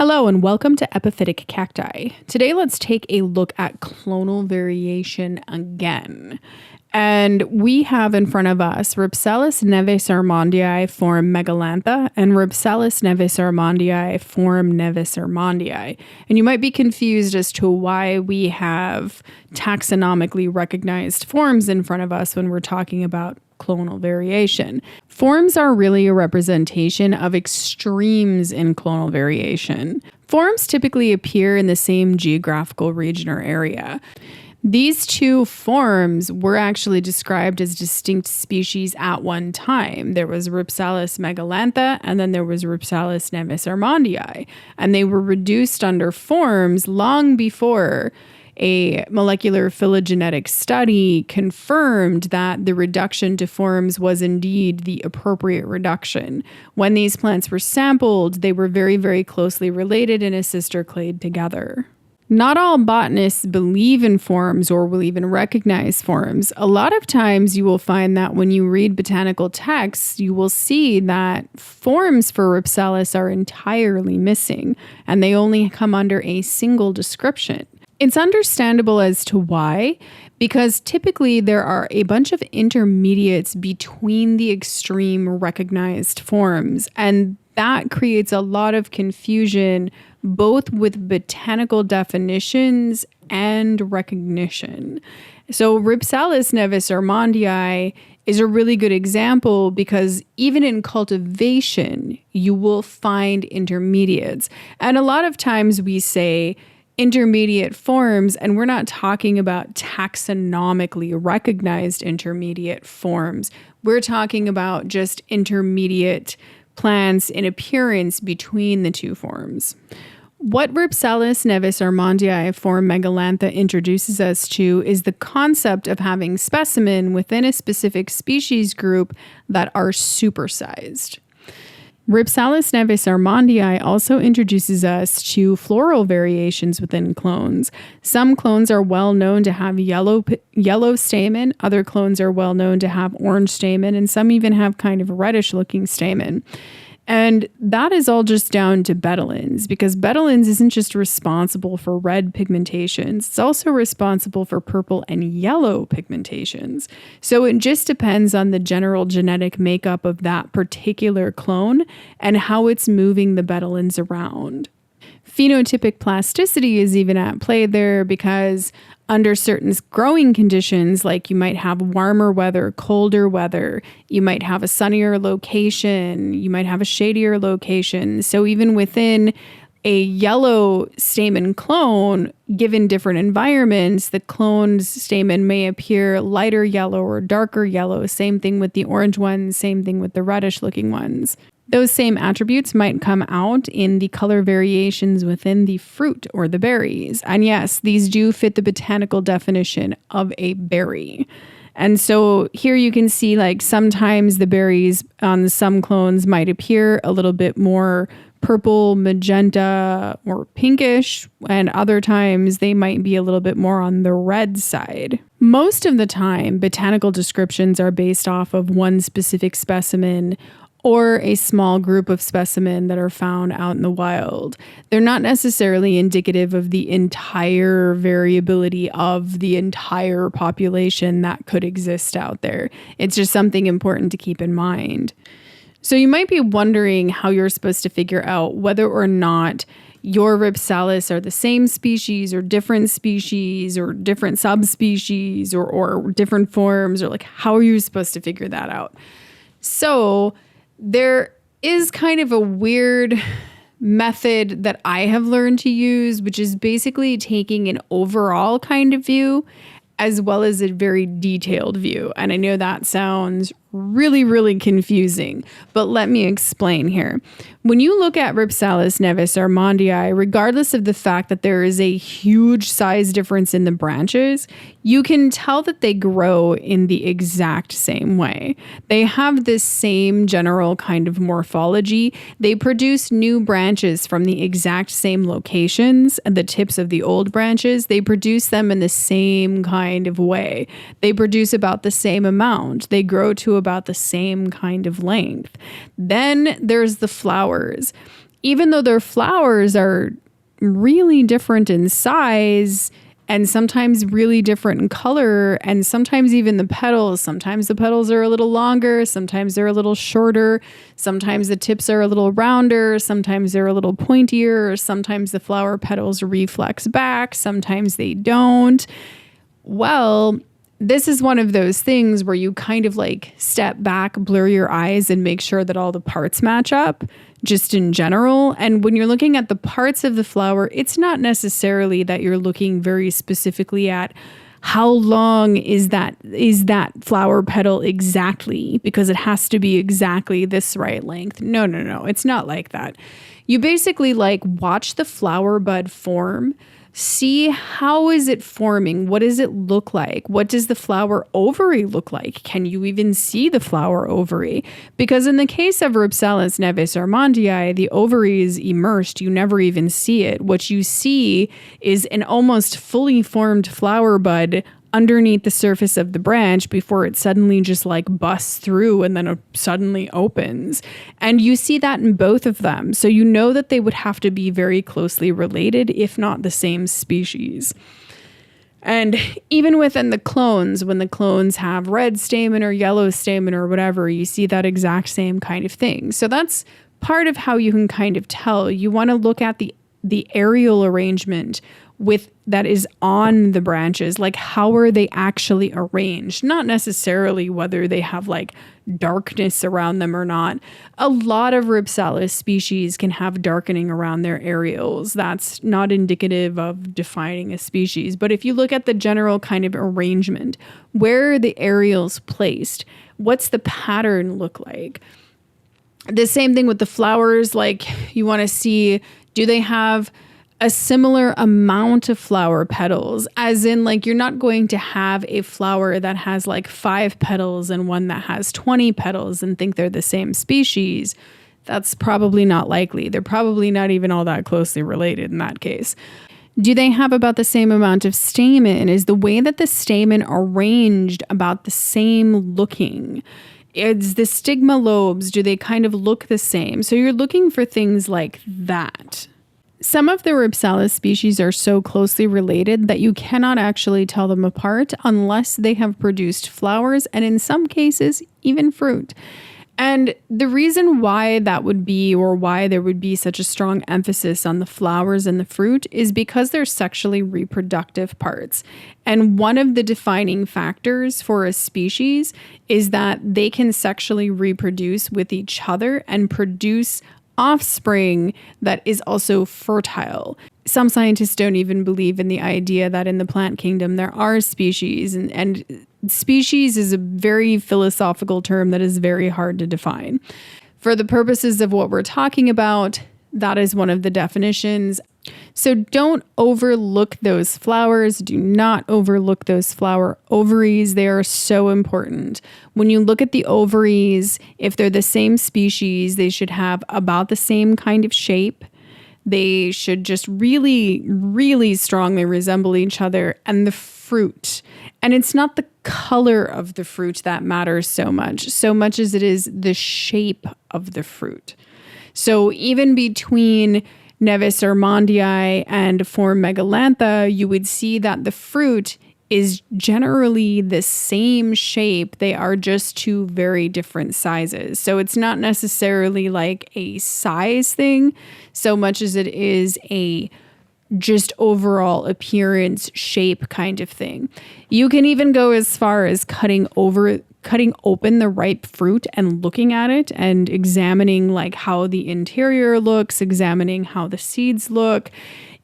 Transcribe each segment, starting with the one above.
Hello and welcome to Epiphytic Cacti. Today let's take a look at clonal variation again. And we have in front of us Rhipsalis neves-armondii form Megalantha and Rhipsalis neves-armondii form Neves-armandii. And you might be confused as to why we have taxonomically recognized forms in front of us when we're talking about clonal variation. Forms are really a representation of extremes in clonal variation. Forms typically appear in the same geographical region or area. These two forms were actually described as distinct species at one time. There was Rhipsalis megalantha and then there was Rhipsalis neves-armondii, and they were reduced under forms long before a molecular phylogenetic study confirmed that the reduction to forms was indeed the appropriate reduction. When these plants were sampled, they were very, very closely related in a sister clade together. Not all botanists believe in forms or will even recognize forms. A lot of times you will find that when you read botanical texts, you will see that forms for Rhipsalis are entirely missing, and they only come under a single description. It's understandable as to why, because typically there are a bunch of intermediates between the extreme recognized forms, and that creates a lot of confusion both with botanical definitions and recognition. So Rhipsalis neves-armondii is a really good example because even in cultivation, you will find intermediates. And a lot of times we say intermediate forms, and we're not talking about taxonomically recognized intermediate forms. We're talking about just intermediate plants in appearance between the two forms. What Rhipsalis neves-armondii form Megalantha introduces us to is the concept of having specimen within a specific species group that are supersized. Rhipsalis neves-armondii also introduces us to floral variations within clones. Some clones are well known to have yellow stamen, other clones are well known to have orange stamen, and some even have kind of reddish looking stamen. And that is all just down to betalains, because betalains isn't just responsible for red pigmentations, it's also responsible for purple and yellow pigmentations. So it just depends on the general genetic makeup of that particular clone and how it's moving the betalains around. Phenotypic plasticity is even at play there because under certain growing conditions, like you might have warmer weather, colder weather, you might have a sunnier location, you might have a shadier location. So even within a yellow stamen clone, given different environments, the clone's stamen may appear lighter yellow or darker yellow. Same thing with the orange ones, same thing with the reddish looking ones. Those same attributes might come out in the color variations within the fruit or the berries. And yes, these do fit the botanical definition of a berry. And so here you can see like sometimes the berries on some clones might appear a little bit more purple, magenta, or pinkish, and other times they might be a little bit more on the red side. Most of the time, botanical descriptions are based off of one specific specimen or a small group of specimen that are found out in the wild. They're not necessarily indicative of the entire variability of the entire population that could exist out there. It's just something important to keep in mind. So you might be wondering how you're supposed to figure out whether or not your Rhipsalis are the same species or different subspecies or different forms, or like how are you supposed to figure that out? So there is kind of a weird method that I have learned to use, which is basically taking an overall kind of view as well as a very detailed view. And I know that sounds really, really confusing, but let me explain here. When you look at Rhipsalis neves-armondii, regardless of the fact that there is a huge size difference in the branches, you can tell that they grow in the exact same way. They have this same general kind of morphology. They produce new branches from the exact same locations at the tips of the old branches. They produce them in the same kind of way. They produce about the same amount. They grow to about the same kind of length. Then there's the flowers. even though their flowers are really different in size and sometimes really different in color, and sometimes even sometimes the petals are a little longer, sometimes they're a little shorter, sometimes the tips are a little rounder, sometimes they're a little pointier, or sometimes the flower petals reflex back, sometimes they don't. Well, this is one of those things where you kind of like step back, blur your eyes, and make sure that all the parts match up just in general. And when you're looking at the parts of the flower, it's not necessarily that you're looking very specifically at how long is that flower petal exactly, because it has to be exactly this right length. No, it's not like that. You basically like watch the flower bud form. See how is it forming? What does it look like? What does the flower ovary look like? Can you even see the flower ovary? Because in the case of Rhipsalis neves-armondii, the ovary is immersed. You never even see it. What you see is an almost fully formed flower bud underneath the surface of the branch before it suddenly just like busts through and then it suddenly opens. And you see that in both of them. So you know that they would have to be very closely related, if not the same species. And even within the clones, when the clones have red stamen or yellow stamen or whatever, you see that exact same kind of thing. So that's part of how you can kind of tell. You want to look at the aerial arrangement that is on the branches, like how are they actually arranged, not necessarily whether they have like darkness around them or not. A lot of Rhipsalis species can have darkening around their areoles. That's not indicative of defining a species. But if you look at the general kind of arrangement, where are the areoles placed? What's the pattern look like? The same thing with the flowers. Like you want to see, do they have a similar amount of flower petals? As in, like, you're not going to have a flower that has like 5 petals and one that has 20 petals and think they're the same species. That's probably not likely. They're probably not even all that closely related in that case. Do they have about the same amount of stamen? Is the way that the stamen arranged about the same looking? Is the stigma lobes, do they kind of look the same? So you're looking for things like that. Some of the Rhipsalis species are so closely related that you cannot actually tell them apart unless they have produced flowers and in some cases even fruit. And the reason why that would be, or why there would be such a strong emphasis on the flowers and the fruit, is because they're sexually reproductive parts. And one of the defining factors for a species is that they can sexually reproduce with each other and produce offspring that is also fertile. Some scientists don't even believe in the idea that in the plant kingdom there are species, and species is a very philosophical term that is very hard to define. For the purposes of what we're talking about, that is one of the definitions. So don't overlook those flowers. Do not overlook those flower ovaries. They are so important. When you look at the ovaries, if they're the same species, they should have about the same kind of shape. They should just really, really strongly resemble each other. And the fruit. And it's not the color of the fruit that matters so much as it is the shape of the fruit. So even between Neves-armondii and form Megalantha, you would see that the fruit is generally the same shape. They are just two very different sizes. So it's not necessarily like a size thing so much as it is a just overall appearance, shape kind of thing. You can even go as far as cutting open the ripe fruit and looking at it and examining like how the interior looks, examining how the seeds look.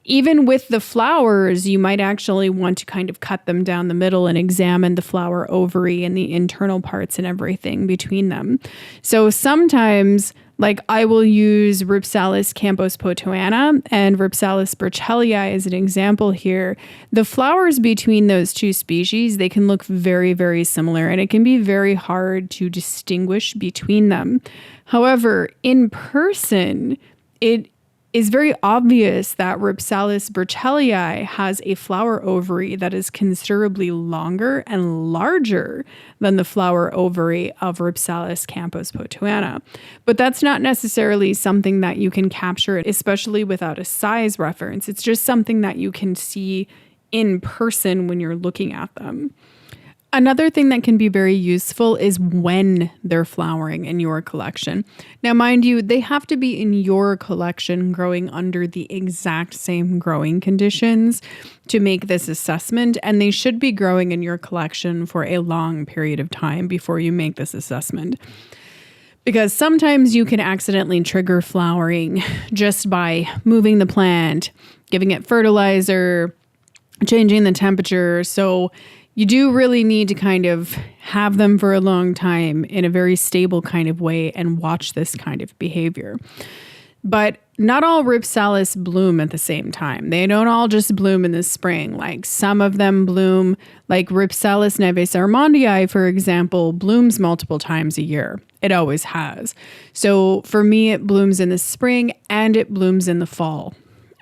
Even with the flowers, you might actually want to kind of cut them down the middle and examine the flower ovary and the internal parts and everything between them. So sometimes, like, I will use Rhipsalis Campos-portoana and Rhipsalis burchellii as an example here. The flowers between those two species, they can look very, very similar, and it can be very hard to distinguish between them. However, in person, it is very obvious that Rhipsalis burchellii has a flower ovary that is considerably longer and larger than the flower ovary of Rhipsalis Campos-portoana. But that's not necessarily something that you can capture, especially without a size reference. It's just something that you can see in person when you're looking at them. Another thing that can be very useful is when they're flowering in your collection. Now, mind you, they have to be in your collection growing under the exact same growing conditions to make this assessment, and they should be growing in your collection for a long period of time before you make this assessment. Because sometimes you can accidentally trigger flowering just by moving the plant, giving it fertilizer, changing the temperature. So you do really need to kind of have them for a long time in a very stable kind of way and watch this kind of behavior. But not all Rhipsalis bloom at the same time. They don't all just bloom in the spring. Like some of them bloom, like Rhipsalis neves-armondii, for example, blooms multiple times a year. It always has. So for me, it blooms in the spring and it blooms in the fall.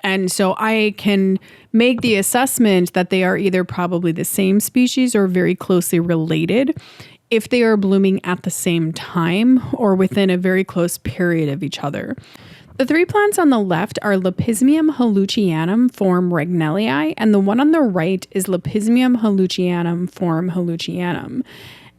And so I can make the assessment that they are either probably the same species or very closely related if they are blooming at the same time or within a very close period of each other. The three plants on the left are Lepismium Houlletianum form regnellii, and the one on the right is Lepismium Houlletianum form Houlletianum.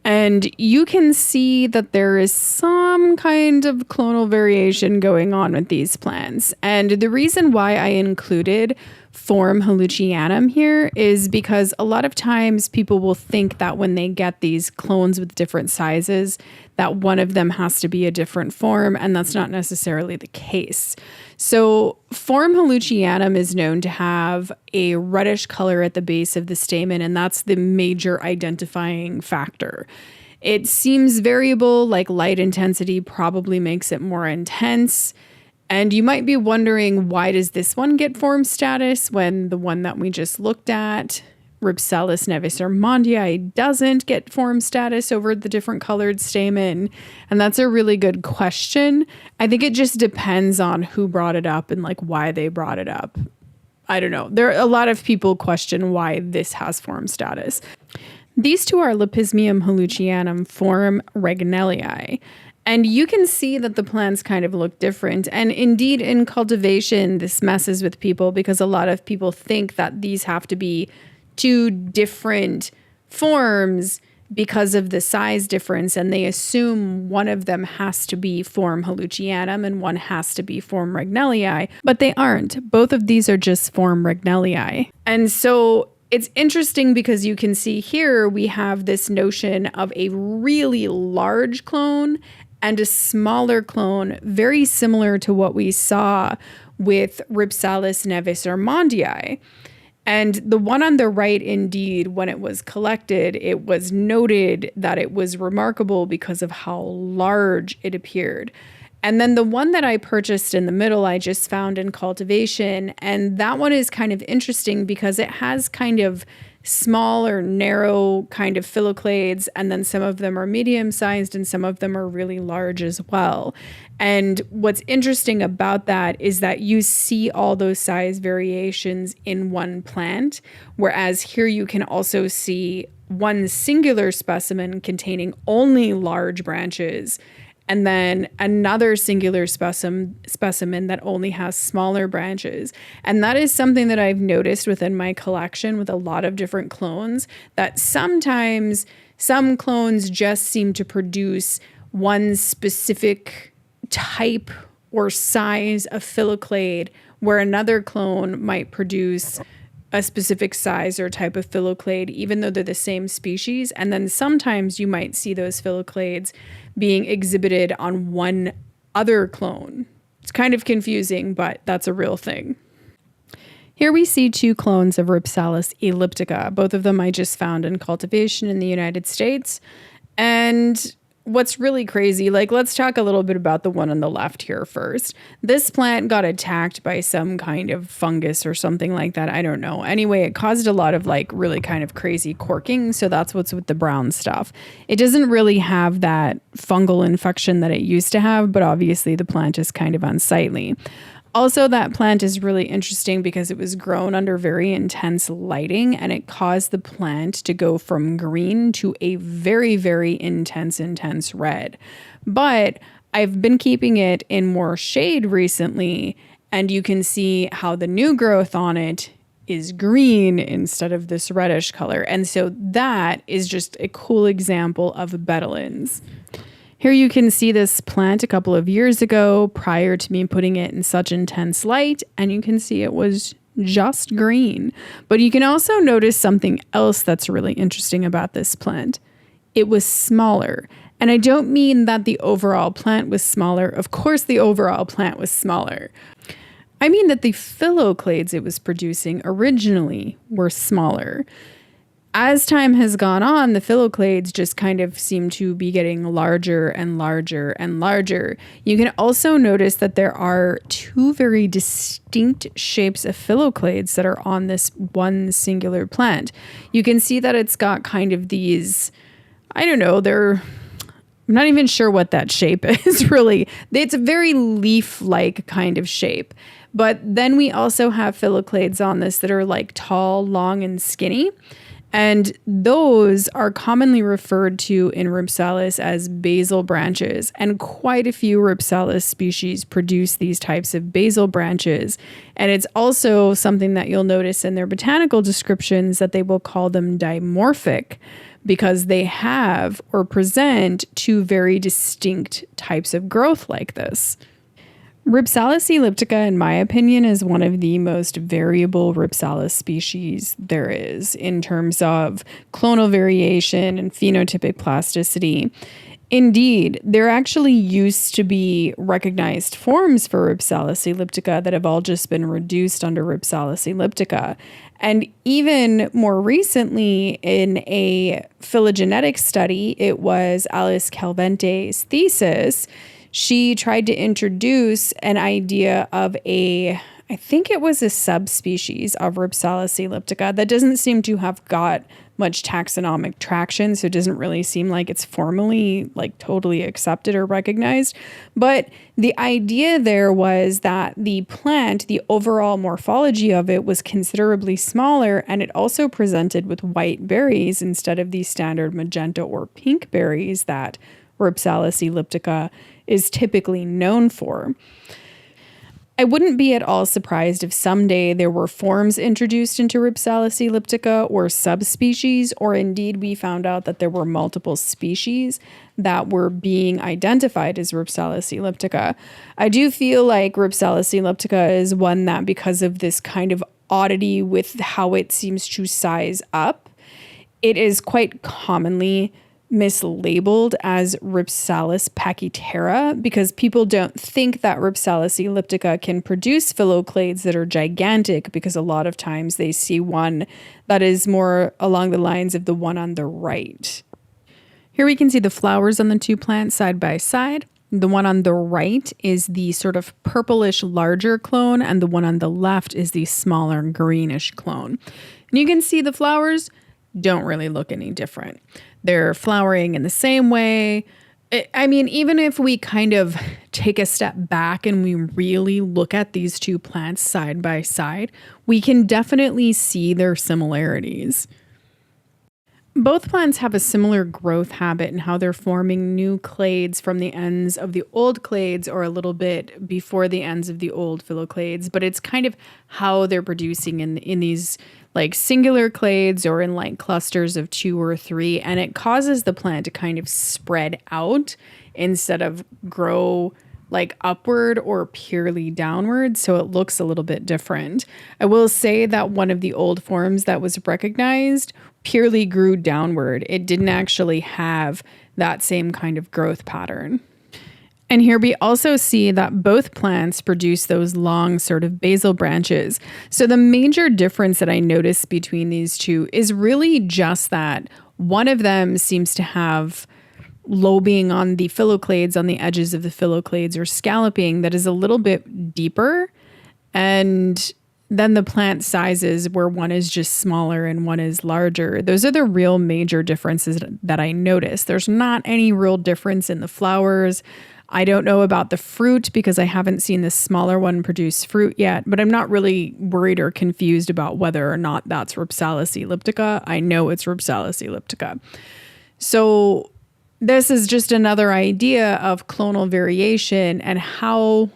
And you can see that there is some kind of clonal variation going on with these plants. And the reason why I included form Houlletianum here is because a lot of times people will think that when they get these clones with different sizes, that one of them has to be a different form, and that's not necessarily the case. So form Houlletianum is known to have a reddish color at the base of the stamen, and that's the major identifying factor. It seems variable, like light intensity probably makes it more intense. And you might be wondering, why does this one get form status when the one that we just looked at, Rhipsalis neves-armandii, doesn't get form status over the different colored stamen? And that's a really good question. I think it just depends on who brought it up and like why they brought it up. I don't know. There are a lot of people question why this has form status. These two are Lepismium Houlletianum form regnellii. And you can see that the plants kind of look different. And indeed, in cultivation, this messes with people because a lot of people think that these have to be two different forms because of the size difference. And they assume one of them has to be form Houlletianum and one has to be form regnellii. But they aren't. Both of these are just form regnellii. And so it's interesting because you can see here we have this notion of a really large clone and a smaller clone, very similar to what we saw with Rhipsalis neves-armandii. And the one on the right, indeed, when it was collected, it was noted that it was remarkable because of how large it appeared. And then the one that I purchased in the middle, I just found in cultivation. And that one is kind of interesting because it has kind of small or narrow kind of Phylloclades, and then some of them are medium-sized and some of them are really large as well. And what's interesting about that is that you see all those size variations in one plant, whereas here you can also see one singular specimen containing only large branches, and then another singular specimen that only has smaller branches. And that is something that I've noticed within my collection with a lot of different clones, that sometimes some clones just seem to produce one specific type or size of Phylloclade, where another clone might produce a specific size or type of Phylloclade, even though they're the same species. And then sometimes you might see those Phylloclades being exhibited on one other clone. It's kind of confusing, but that's a real thing. Here we see two clones of Rhipsalis elliptica. Both of them I just found in cultivation in the United States. And what's really crazy, like, let's talk a little bit about the one on the left here first. This plant got attacked by some kind of fungus or something like that. I don't know. Anyway, it caused a lot of like really kind of crazy corking. So that's what's with the brown stuff. It doesn't really have that fungal infection that it used to have, but obviously the plant is kind of unsightly. Also, that plant is really interesting because it was grown under very intense lighting, and it caused the plant to go from green to a very, very intense red. But I've been keeping it in more shade recently, and you can see how the new growth on it is green instead of this reddish color. And so that is just a cool example of betalains. Here you can see this plant a couple of years ago prior to me putting it in such intense light, and you can see it was just green. But you can also notice something else that's really interesting about this plant. It was smaller. And I don't mean that the overall plant was smaller. Of course, the overall plant was smaller. I mean that the Phylloclades it was producing originally were smaller. As time has gone on, the Phylloclades just kind of seem to be getting larger and larger and larger. You can also notice that there are two very distinct shapes of Phylloclades that are on this one singular plant. You can see that it's got kind of these, I don't know, I'm not even sure what that shape is really. It's a very leaf-like kind of shape. But then we also have Phylloclades on this that are like tall, long, and skinny. And those are commonly referred to in Rhipsalis as basal branches. And quite a few Rhipsalis species produce these types of basal branches. And it's also something that you'll notice in their botanical descriptions that they will call them dimorphic, because they have or present two very distinct types of growth like this. Rhipsalis elliptica, in my opinion, is one of the most variable Rhipsalis species there is in terms of clonal variation and phenotypic plasticity. Indeed, there actually used to be recognized forms for Rhipsalis elliptica that have all just been reduced under Rhipsalis elliptica. And even more recently, in a phylogenetic study, it was Alice Calvente's thesis. She tried to introduce an idea of I think it was a subspecies of Rhipsalis elliptica that doesn't seem to have got much taxonomic traction, so it doesn't really seem like it's formally like totally accepted or recognized. But the idea there was that the plant, the overall morphology of it was considerably smaller, and it also presented with white berries instead of the standard magenta or pink berries that Rhipsalis elliptica is typically known for. I wouldn't be at all surprised if someday there were forms introduced into Rhipsalis elliptica or subspecies, or indeed we found out that there were multiple species that were being identified as Rhipsalis elliptica. I do feel like Rhipsalis elliptica is one that, because of this kind of oddity with how it seems to size up, it is quite commonly mislabeled as Rhipsalis pachyptera, because people don't think that Rhipsalis elliptica can produce Phylloclades that are gigantic, because a lot of times they see one that is more along the lines of the one on the right. Here we can see the flowers on the two plants side by side. The one on the right is the sort of purplish larger clone, and the one on the left is the smaller greenish clone. And you can see the flowers don't really look any different. They're flowering in the same way. I mean, even if we kind of take a step back and we really look at these two plants side by side, we can definitely see their similarities. Both plants have a similar growth habit in how they're forming new clades from the ends of the old clades, or a little bit before the ends of the old Phylloclades, but it's kind of how they're producing in these like singular clades or in like clusters of 2 or 3, and it causes the plant to kind of spread out instead of grow like upward or purely downward, so it looks a little bit different. I will say that one of the old forms that was recognized purely grew downward. It didn't actually have that same kind of growth pattern. And here we also see that both plants produce those long sort of basal branches. So the major difference that I notice between these two is really just that one of them seems to have lobing on the Phylloclades, on the edges of the Phylloclades, or scalloping that is a little bit deeper. And then the plant sizes where one is just smaller and one is larger. Those are the real major differences that I notice. There's not any real difference in the flowers. I don't know about the fruit because I haven't seen the smaller one produce fruit yet, but I'm not really worried or confused about whether or not that's Rhipsalis elliptica. I know it's Rhipsalis elliptica. So this is just another idea of clonal variation and how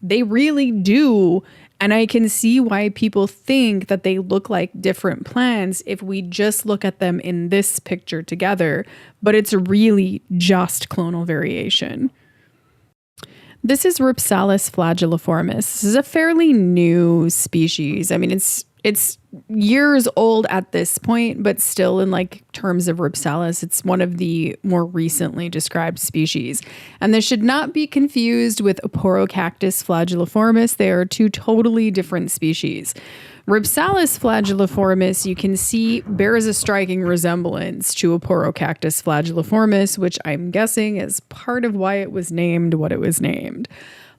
they really do. And I can see why people think that they look like different plants if we just look at them in this picture together, but it's really just clonal variation. This is Rhipsalis Flagelliformis. This is a fairly new species. I mean, it's years old at this point, but still in like terms of Rhipsalis, it's one of the more recently described species. And this should not be confused with Oporocactus flagelliformis. They are two totally different species. Rhipsalis flagelliformis, you can see, bears a striking resemblance to Oporocactus flagelliformis, which I'm guessing is part of why it was named what it was named.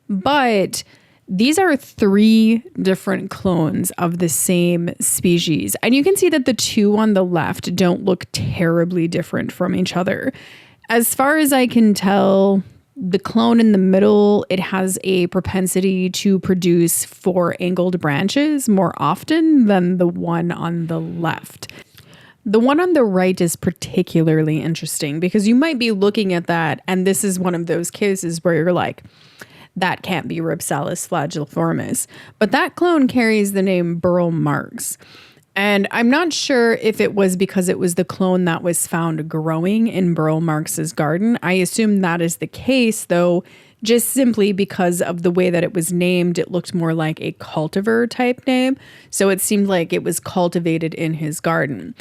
But these are three different clones of the same species. And you can see that the two on the left don't look terribly different from each other. As far as I can tell, the clone in the middle, it has a propensity to produce four angled branches more often than the one on the left. The one on the right is particularly interesting because you might be looking at that, and this is one of those cases where you're like, that can't be Rhipsalis flagelliformis. But that clone carries the name Burle Marx. And I'm not sure if it was because it was the clone that was found growing in Burle Marx's garden. I assume that is the case, though, just simply because of the way that it was named, it looked more like a cultivar type name. So it seemed like it was cultivated in his garden.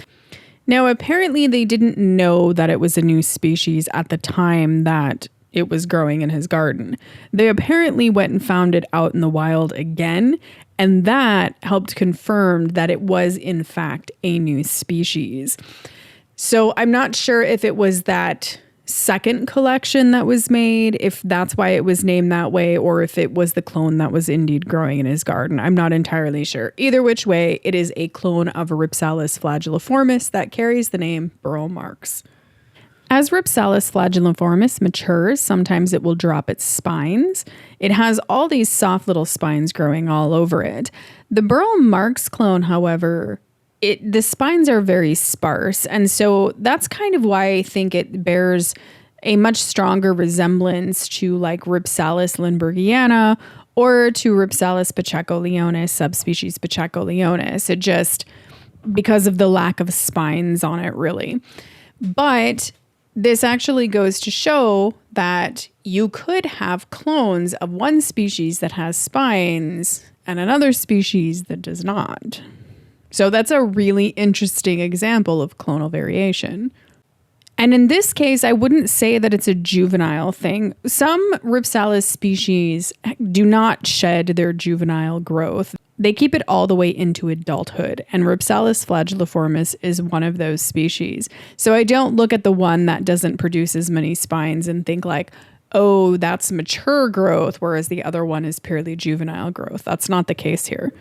Now, apparently they didn't know that it was a new species at the time that it was growing in his garden. They apparently went and found it out in the wild again, and that helped confirm that it was, in fact, a new species. So I'm not sure if it was that second collection that was made, if that's why it was named that way, or if it was the clone that was indeed growing in his garden. I'm not entirely sure. Either which way, it is a clone of Rhipsalis flagelliformis that carries the name Burle Marx. As Rhipsalis flagelliformis matures, sometimes it will drop its spines. It has all these soft little spines growing all over it. The Burle Marx clone, however, the spines are very sparse. And so that's kind of why I think it bears a much stronger resemblance to like Rhipsalis lindberghiana or to Rhipsalis pacheco-leonis, subspecies pacheco-leonis. It just, because of the lack of spines on it, really. But this actually goes to show that you could have clones of one species that has spines and another species that does not. So that's a really interesting example of clonal variation. And in this case, I wouldn't say that it's a juvenile thing. Some Rhipsalis species do not shed their juvenile growth. They keep it all the way into adulthood, and Rhipsalis flagelliformis is one of those species. So I don't look at the one that doesn't produce as many spines and think like, oh, that's mature growth, whereas the other one is purely juvenile growth. That's not the case here.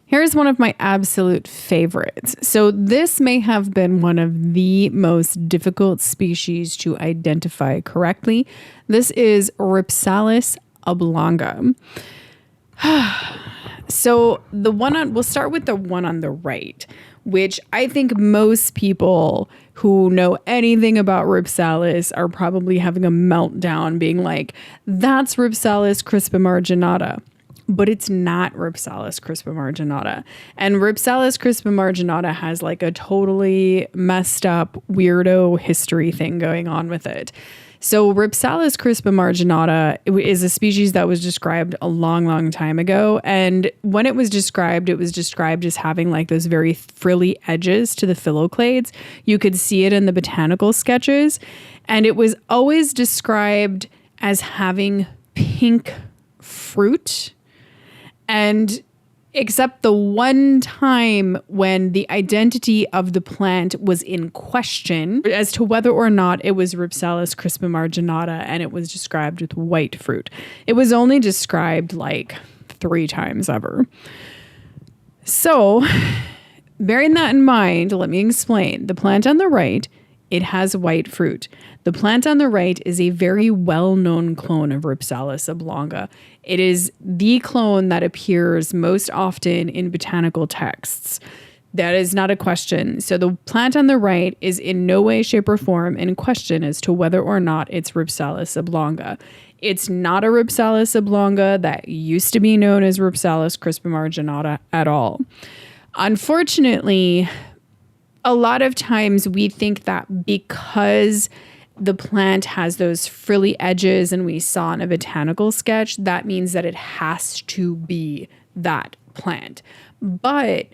Here's one of my absolute favorites. So this may have been one of the most difficult species to identify correctly. This is Rhipsalis oblonga. So we'll start with the one on the right, which I think most people who know anything about Rhipsalis are probably having a meltdown being like, that's Rhipsalis crispa-marginata. But it's not Rhipsalis crispa-marginata. And Rhipsalis crispa-marginata has like a totally messed up weirdo history thing going on with it. So Rhipsalis crispa-marginata is a species that was described a long, long time ago. And when it was described as having like those very frilly edges to the Phylloclades. You could see it in the botanical sketches. And it was always described as having pink fruit. And except the one time when the identity of the plant was in question as to whether or not it was Rhipsalis crispa-marginata and it was described with white fruit. It was only described like 3 times ever. So, bearing that in mind, let me explain. The plant on the right it has white fruit. The plant on the right is a very well-known clone of Rhipsalis oblonga. It is the clone that appears most often in botanical texts. That is not a question. So the plant on the right is in no way, shape, or form in question as to whether or not it's Rhipsalis oblonga. It's not a Rhipsalis oblonga that used to be known as Rhipsalis crispum-marginata at all. Unfortunately, a lot of times we think that because the plant has those frilly edges and we saw in a botanical sketch, that means that it has to be that plant. But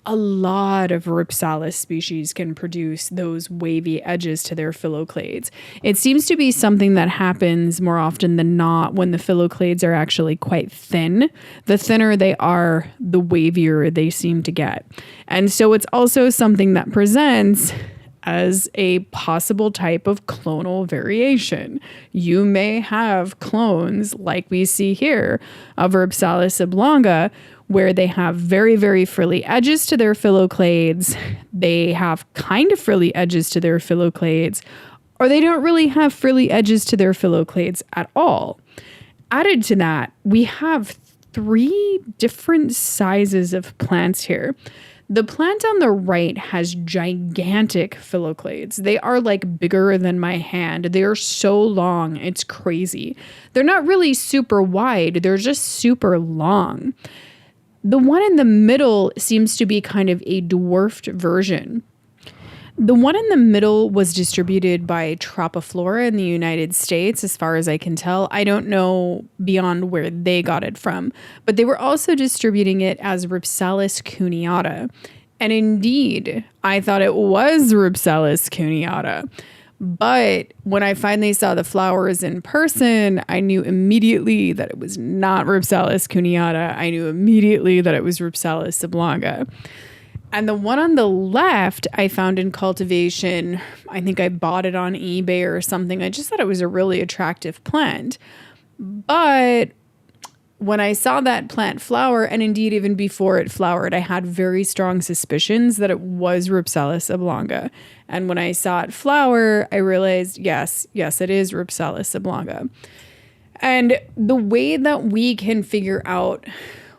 a lot of Rhipsalis species can produce those wavy edges to their Phylloclades. It seems to be something that happens more often than not when the Phylloclades are actually quite thin. The thinner they are, the wavier they seem to get. And so it's also something that presents as a possible type of clonal variation. You may have clones like we see here of Rhipsalis oblonga, where they have very, very frilly edges to their Phylloclades. They have kind of frilly edges to their Phylloclades, or they don't really have frilly edges to their Phylloclades at all. Added to that, we have 3 different sizes of plants here. The plant on the right has gigantic Phylloclades. They are like bigger than my hand. They are so long, it's crazy. They're not really super wide, they're just super long. The one in the middle seems to be kind of a dwarfed version. The one in the middle was distributed by Tropiflora in the United States, as far as I can tell. I don't know beyond where they got it from, but they were also distributing it as Rhipsalis cuneata. And indeed, I thought it was Rhipsalis cuneata. But when I finally saw the flowers in person, I knew immediately that it was not Rhipsalis cuneata. I knew immediately that it was Rhipsalis oblonga. And the one on the left, I found in cultivation. I think I bought it on eBay or something. I just thought it was a really attractive plant. But when I saw that plant flower, and indeed even before it flowered, I had very strong suspicions that it was Rhipsalis oblonga. And when I saw it flower, I realized, yes, it is Rhipsalis oblonga. And the way that we can figure out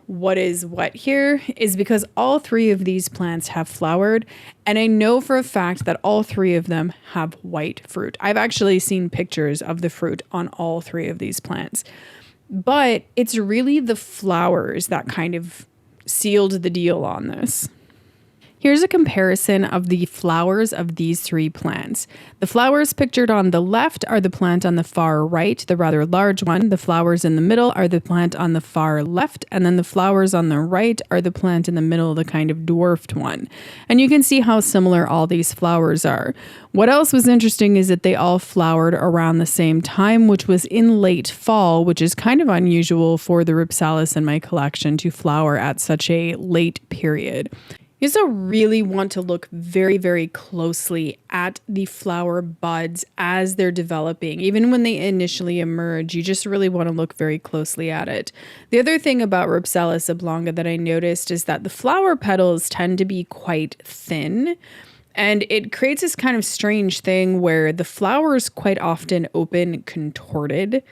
what is what here is because all 3 of these plants have flowered, and I know for a fact that all 3 of them have white fruit. I've actually seen pictures of the fruit on all 3 of these plants. But it's really the flowers that kind of sealed the deal on this. Here's a comparison of the flowers of these 3 plants. The flowers pictured on the left are the plant on the far right, the rather large one. The flowers in the middle are the plant on the far left, and then the flowers on the right are the plant in the middle, the kind of dwarfed one. And you can see how similar all these flowers are. What else was interesting is that they all flowered around the same time, which was in late fall, which is kind of unusual for the Rhipsalis in my collection to flower at such a late period. You also really want to look very, very closely at the flower buds as they're developing. Even when they initially emerge, you just really want to look very closely at it. The other thing about Rhipsalis oblonga that I noticed is that the flower petals tend to be quite thin. And it creates this kind of strange thing where the flowers quite often open contorted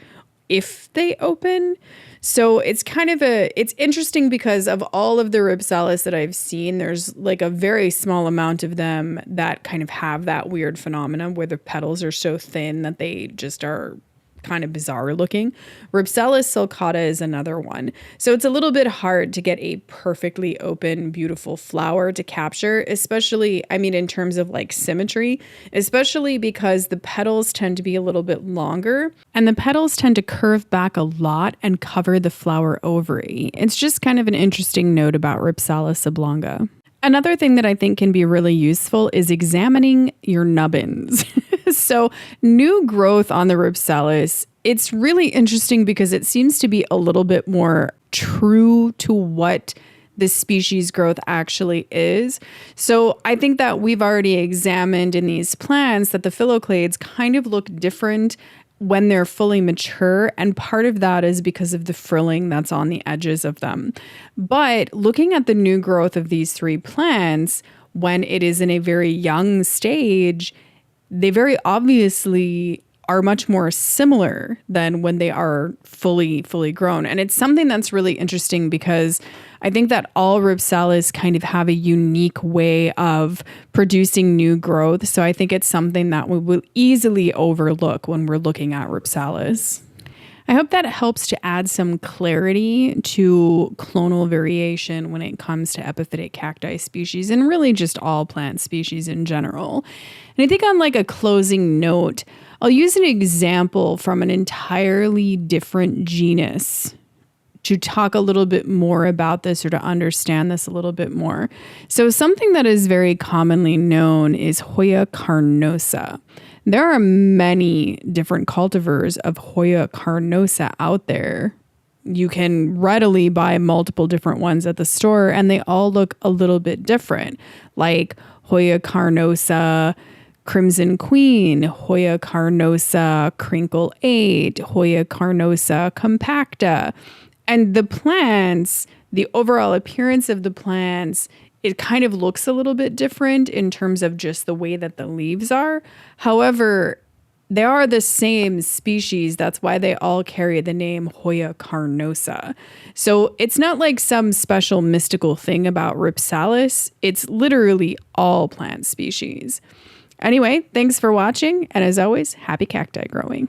if they open. So it's kind of it's interesting because of all of the Rhipsalis that I've seen, there's like a very small amount of them that kind of have that weird phenomenon where the petals are so thin that they just are kind of bizarre looking. Rhipsalis sulcata is another one. So it's a little bit hard to get a perfectly open, beautiful flower to capture, especially, I mean, in terms of like symmetry, especially because the petals tend to be a little bit longer and the petals tend to curve back a lot and cover the flower ovary. It's just kind of an interesting note about Rhipsalis oblonga. Another thing that I think can be really useful is examining your nubbins. So new growth on the Rhipsalis, it's really interesting because it seems to be a little bit more true to what the species growth actually is. So I think that we've already examined in these plants that the Phylloclades kind of look different when they're fully mature, and part of that is because of the frilling that's on the edges of them. But looking at the new growth of these 3 plants, when it is in a very young stage, they very obviously are much more similar than when they are fully grown. And it's something that's really interesting because I think that all Rhipsalis kind of have a unique way of producing new growth. So I think it's something that we will easily overlook when we're looking at Rhipsalis. I hope that helps to add some clarity to clonal variation when it comes to epiphytic cacti species and really just all plant species in general. And I think on like a closing note, I'll use an example from an entirely different genus to talk a little bit more about this or to understand this a little bit more. So something that is very commonly known is Hoya carnosa. There are many different cultivars of Hoya carnosa out there. You can readily buy multiple different ones at the store, and they all look a little bit different, like Hoya carnosa Crimson Queen, Hoya carnosa Crinkle 8, Hoya carnosa compacta. And the plants, the overall appearance of the plants, it kind of looks a little bit different in terms of just the way that the leaves are. However, they are the same species. That's why they all carry the name Hoya carnosa. So it's not like some special mystical thing about Rhipsalis. It's literally all plant species. Anyway, thanks for watching. And as always, happy cacti growing.